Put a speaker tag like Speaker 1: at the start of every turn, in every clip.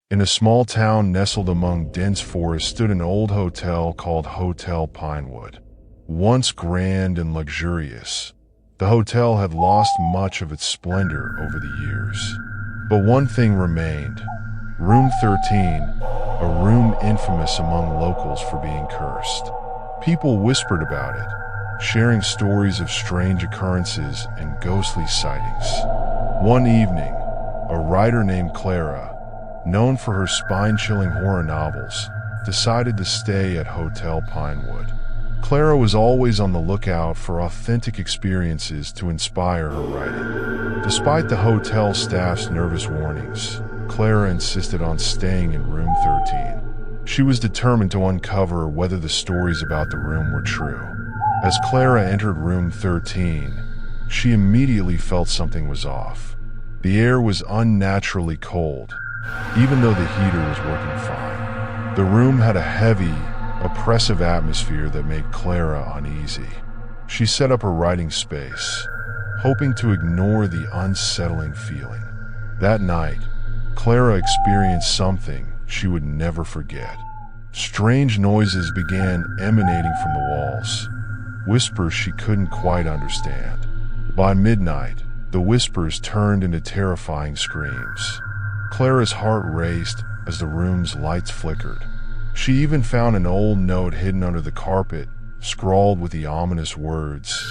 Speaker 1: In a small town nestled among dense forests stood an old hotel called Hotel Pinewood. Once grand and luxurious, the hotel had lost much of its splendor over the years. But one thing remained: Room 13, a room infamous among locals for being cursed. People whispered about it, sharing stories of strange occurrences and ghostly sightings. One evening, a writer named Clara, known for her spine-chilling horror novels, decided to stay at Hotel Pinewood. Clara was always on the lookout for authentic experiences to inspire her writing. Despite the hotel staff's nervous warnings, Clara insisted on staying in room 13. She was determined to uncover whether the stories about the room were true. As Clara entered room 13, she immediately felt something was off. The air was unnaturally cold, even though the heater was working fine. The room had a heavy, oppressive atmosphere that made Clara uneasy. She set up her writing space, hoping to ignore the unsettling feeling. That night, Clara experienced something she would never forget. Strange noises began emanating from the walls, whispers she couldn't quite understand. By midnight, the whispers turned into terrifying screams. Clara's heart raced as the room's lights flickered. She even found an old note hidden under the carpet, scrawled with the ominous words,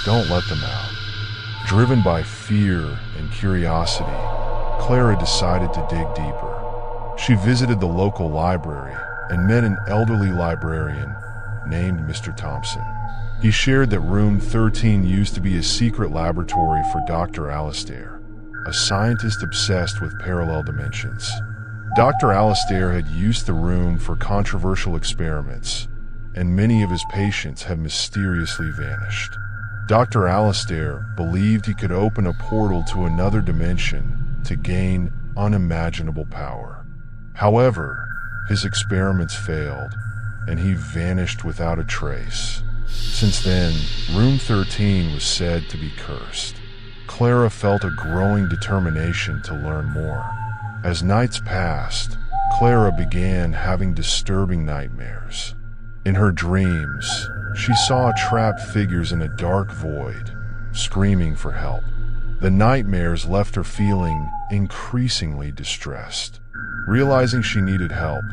Speaker 1: "Don't let them out." Driven by fear and curiosity, Clara decided to dig deeper. She visited the local library and met an elderly librarian named Mr. Thompson. He shared that room 13 used to be a secret laboratory for Dr. Alastair, a scientist obsessed with parallel dimensions. Dr. Alastair had used the room for controversial experiments, and many of his patients had mysteriously vanished. Dr. Alastair believed he could open a portal to another dimension to gain unimaginable power. However, his experiments failed, and he vanished without a trace. Since then, room 13 was said to be cursed. Clara felt a growing determination to learn more. As nights passed, Clara began having disturbing nightmares. In her dreams, she saw trapped figures in a dark void, screaming for help. The nightmares left her feeling increasingly distressed. Realizing she needed help,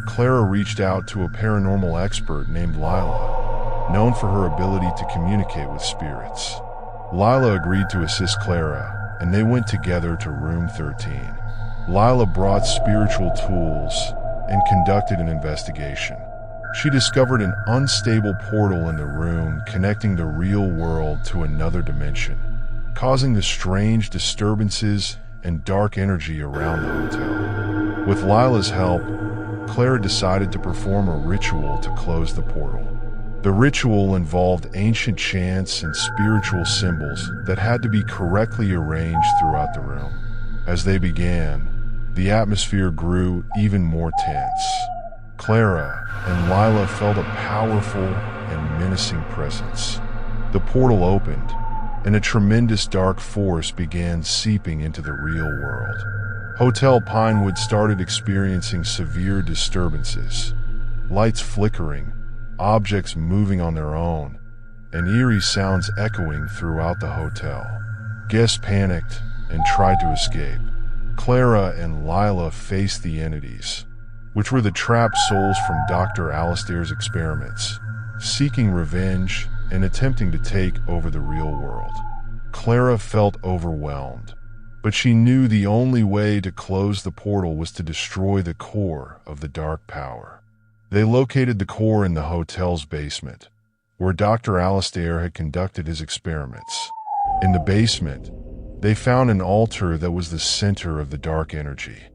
Speaker 1: Clara reached out to a paranormal expert named Lila, known for her ability to communicate with spirits. Lila agreed to assist Clara, and they went together to room 13. Lila brought spiritual tools and conducted an investigation. She discovered an unstable portal in the room connecting the real world to another dimension, causing the strange disturbances and dark energy around the hotel. With Lila's help, Clara decided to perform a ritual to close the portal. The ritual involved ancient chants and spiritual symbols that had to be correctly arranged throughout the room. As they began, the atmosphere grew even more tense. Clara and Lila felt a powerful and menacing presence. The portal opened, and a tremendous dark force began seeping into the real world. Hotel Pinewood started experiencing severe disturbances, lights flickering, objects moving on their own, and eerie sounds echoing throughout the hotel. Guests panicked and tried to escape. Clara and Lila faced the entities, which were the trapped souls from Dr. Alastair's experiments, seeking revenge and attempting to take over the real world. Clara felt overwhelmed, but she knew the only way to close the portal was to destroy the core of the dark power. They located the core in the hotel's basement, where Dr. Alastair had conducted his experiments. In the basement, they found an altar that was the center of the dark energy.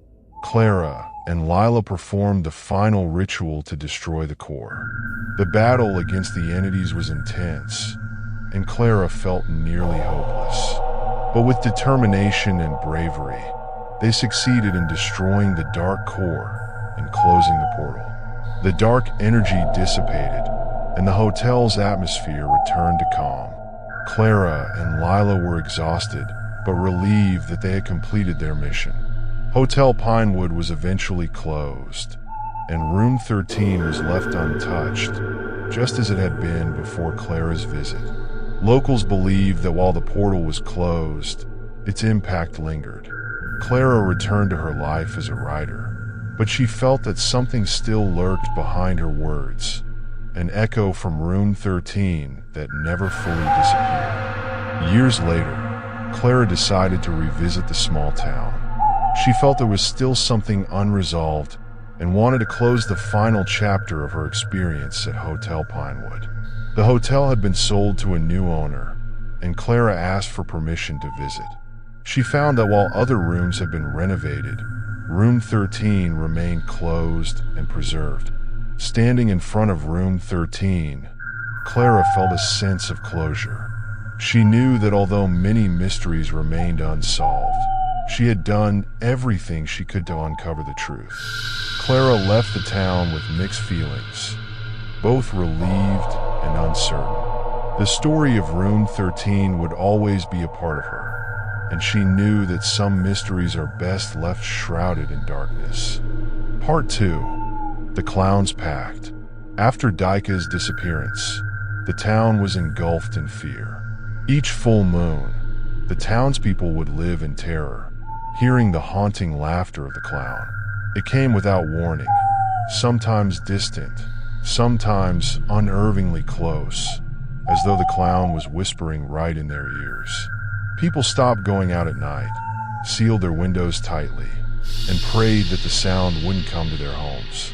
Speaker 1: Clara and Lila performed the final ritual to destroy the core. The battle against the entities was intense, and Clara felt nearly hopeless. But with determination and bravery, they succeeded in destroying the dark core and closing the portal. The dark energy dissipated, and the hotel's atmosphere returned to calm. Clara and Lila were exhausted, but relieved that they had completed their mission. Hotel Pinewood was eventually closed, and room 13 was left untouched, just as it had been before Clara's visit. Locals believed that while the portal was closed, its impact lingered. Clara returned to her life as a writer, but she felt that something still lurked behind her words, an echo from room 13 that never fully disappeared. Years later, Clara decided to revisit the small town. She felt there was still something unresolved and wanted to close the final chapter of her experience at Hotel Pinewood. The hotel had been sold to a new owner, and Clara asked for permission to visit. She found that while other rooms had been renovated, room 13 remained closed and preserved. Standing in front of room 13, Clara felt a sense of closure. She knew that although many mysteries remained unsolved, she had done everything she could to uncover the truth. Clara left the town with mixed feelings, both relieved and uncertain. The story of room 13 would always be a part of her, and she knew that some mysteries are best left shrouded in darkness. Part 2. The Clown's Pact. After Dika's disappearance, the town was engulfed in fear. Each full moon, the townspeople would live in terror, hearing the haunting laughter of the clown. It came without warning, sometimes distant, sometimes unnervingly close, as though the clown was whispering right in their ears. People stopped going out at night, sealed their windows tightly, and prayed that the sound wouldn't come to their homes.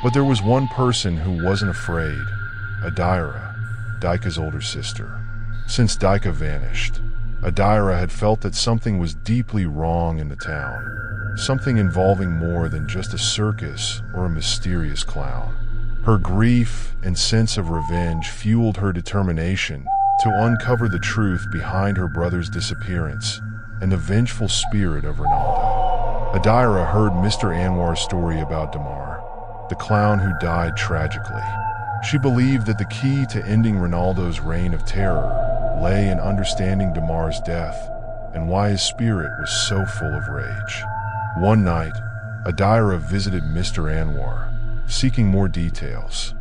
Speaker 1: But there was one person who wasn't afraid, Adira, Dika's older sister. Since Dika vanished, Adira had felt that something was deeply wrong in the town, something involving more than just a circus or a mysterious clown. Her grief and sense of revenge fueled her determination to uncover the truth behind her brother's disappearance and the vengeful spirit of Ronaldo. Adira heard Mr. Anwar's story about Damar, the clown who died tragically. She believed that the key to ending Ronaldo's reign of terror lay in understanding Damar's death and why his spirit was so full of rage. One night, Adira visited Mr. Anwar, seeking more details.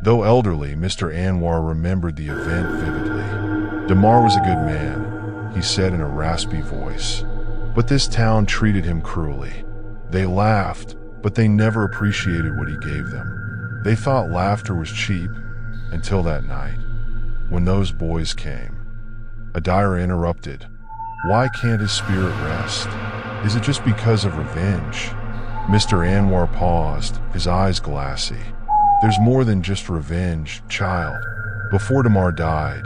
Speaker 1: Though elderly, Mr. Anwar remembered the event vividly. Damar was a good man, he said in a raspy voice, but this town treated him cruelly. They laughed, but they never appreciated what he gave them. They thought laughter was cheap, until that night, when those boys came. Adira interrupted. Why can't his spirit rest? Is it just because of revenge? Mr. Anwar paused, his eyes glassy. There's more than just revenge, child. Before Damar died,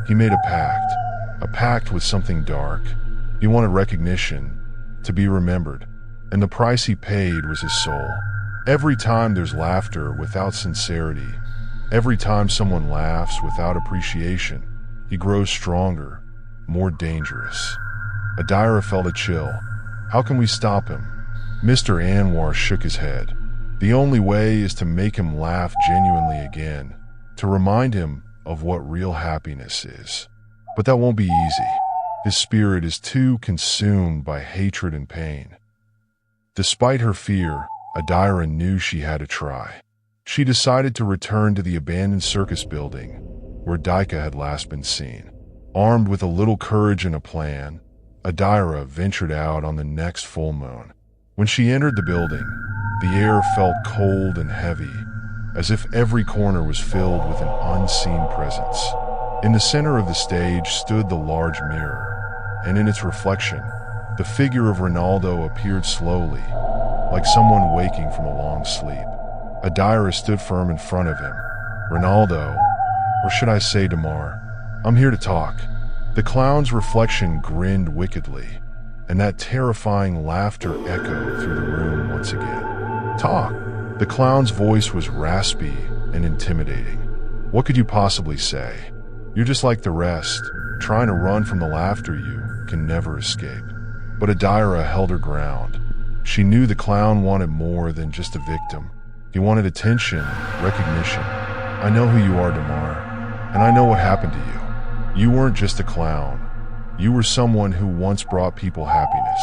Speaker 1: he made a pact with something dark. He wanted recognition, to be remembered, and the price he paid was his soul. Every time there's laughter without sincerity, every time someone laughs without appreciation, he grows stronger, more dangerous. Adira felt a chill. How can we stop him? Mr. Anwar shook his head. The only way is to make him laugh genuinely again, to remind him of what real happiness is. But that won't be easy. His spirit is too consumed by hatred and pain. Despite her fear, Adira knew she had to try. She decided to return to the abandoned circus building, where Dika had last been seen. Armed with a little courage and a plan, Adira ventured out on the next full moon. When she entered the building, the air felt cold and heavy, as if every corner was filled with an unseen presence. In the center of the stage stood the large mirror, and in its reflection, the figure of Ronaldo appeared slowly, like someone waking from a long sleep. Adira stood firm in front of him. Ronaldo, or should I say Damar, I'm here to talk. The clown's reflection grinned wickedly, and that terrifying laughter echoed through the room once again. Talk. The clown's voice was raspy and intimidating. What could you possibly say? You're just like the rest, trying to run from the laughter you can never escape. But Adira held her ground. She knew the clown wanted more than just a victim. He wanted attention, recognition. I know who you are, Damar, and I know what happened to you. You weren't just a clown. You were someone who once brought people happiness.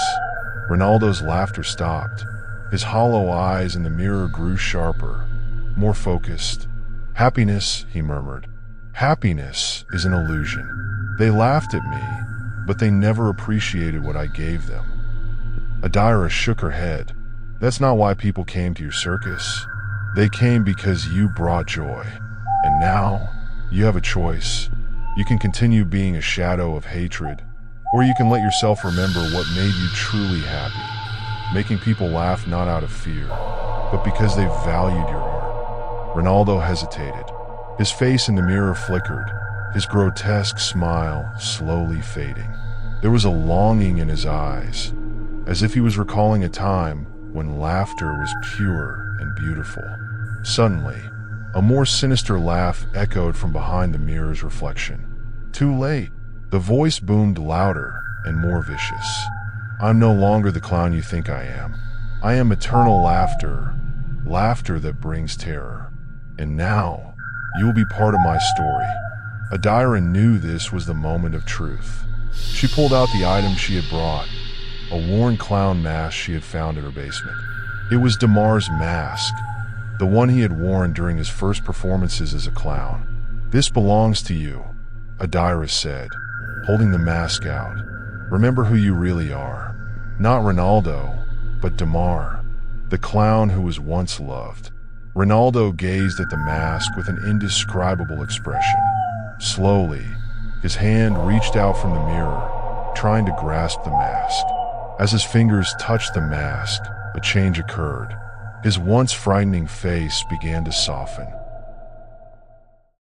Speaker 1: Ronaldo's laughter stopped. His hollow eyes in the mirror grew sharper, more focused. "Happiness," he murmured. "Happiness is an illusion. They laughed at me, but they never appreciated what I gave them." Adira shook her head. "That's not why people came to your circus. They came because you brought joy. And now, you have a choice. You can continue being a shadow of hatred, or you can let yourself remember what made you truly happy, making people laugh not out of fear, but because they valued your art." Ronaldo hesitated. His face in the mirror flickered, his grotesque smile slowly fading. There was a longing in his eyes, as if he was recalling a time when laughter was pure and beautiful. Suddenly, a more sinister laugh echoed from behind the mirror's reflection. "Too late." The voice boomed louder and more vicious. "I'm no longer the clown you think I am. I am eternal laughter, laughter that brings terror. And now, you will be part of my story." Adira knew this was the moment of truth. She pulled out the item she had brought, a worn clown mask she had found in her basement. It was Damar's mask, the one he had worn during his first performances as a clown. "This belongs to you," Adira said, holding the mask out. "Remember who you really are. Not Ronaldo, but Damar, the clown who was once loved." Ronaldo gazed at the mask with an indescribable expression. Slowly, his hand reached out from the mirror, trying to grasp the mask. As his fingers touched the mask, a change occurred. His once frightening face began to soften.